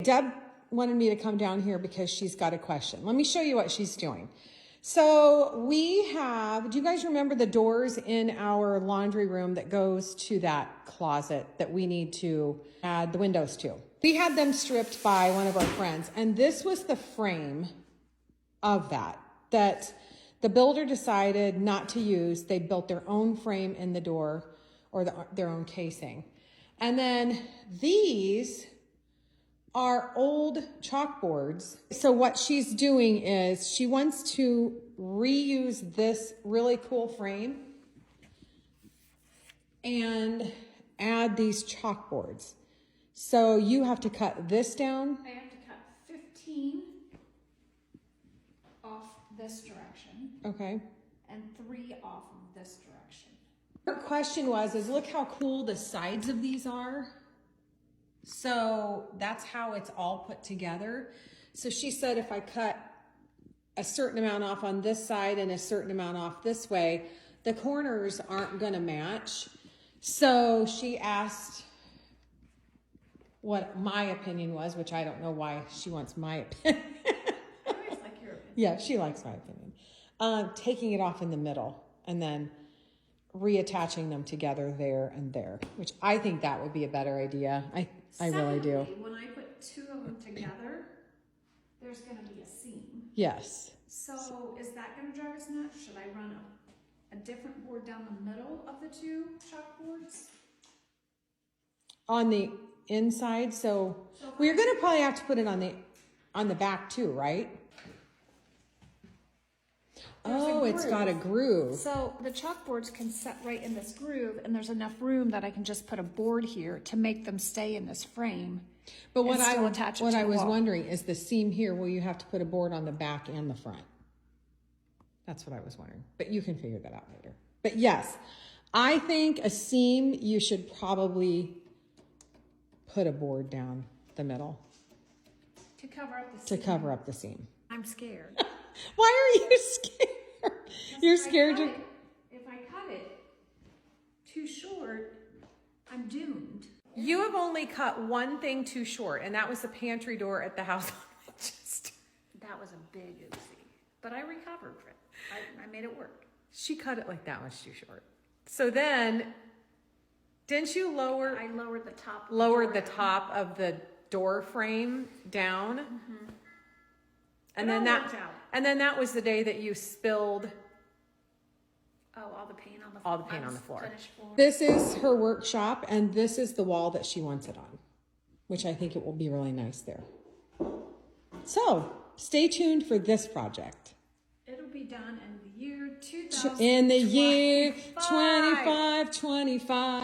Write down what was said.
Deb wanted me to come down here because she's got a question. Let me show you what she's doing. So we have, do you guys remember the doors in our laundry room that goes to that closet that we need to add the windows to? We had them stripped by one of our friends, and this was the frame of that the builder decided not to use. They built their own frame in the door, or their own casing. And then these are old chalkboards. So what she's doing is she wants to reuse this really cool frame and add these chalkboards. So you have to cut this down. I have to cut 15 off this direction. Okay. And 3 off of this direction. Her question was, look how cool the sides of these are. So that's how it's all put together. So she said if I cut a certain amount off on this side and a certain amount off this way, the corners aren't gonna match. So she asked what my opinion was, which I don't know why she wants my opinion. I always like your opinion. Yeah, she likes my opinion. Taking it off in the middle and then reattaching them together there and there, which I think that would be a better idea. I really do. When I put 2 of them together, there's going to be a seam. Yes. So is that going to drive us nuts? Should I run a different board down the middle of the 2 chalkboards? On the inside, so we're going to probably have to put it on the back too, right? Oh, it's got a groove. So the chalkboards can set right in this groove, and there's enough room that I can just put a board here to make them stay in this frame. But what I was wondering is the seam here, will you have to put a board on the back and the front? That's what I was wondering. But you can figure that out later. But yes, I think a seam, you should probably put a board down the middle. To cover up the seam. To cover up the seam. I'm scared. Why are you scared? You're scared to... If I cut it too short, I'm doomed. You have only cut one thing too short, and that was the pantry door at the house. That was a big oopsie, but I recovered it. I made it work. She cut it like that was too short. So then, didn't you lower... I lowered the top. Lowered the top of the door frame down. Mm-hmm. And then that was the day that you spilled all the paint on the floor. All the paint on the floor. This is her workshop, and this is the wall that she wants it on, which I think it will be really nice there. So stay tuned for this project. It'll be done in the year 2025. In the year 25.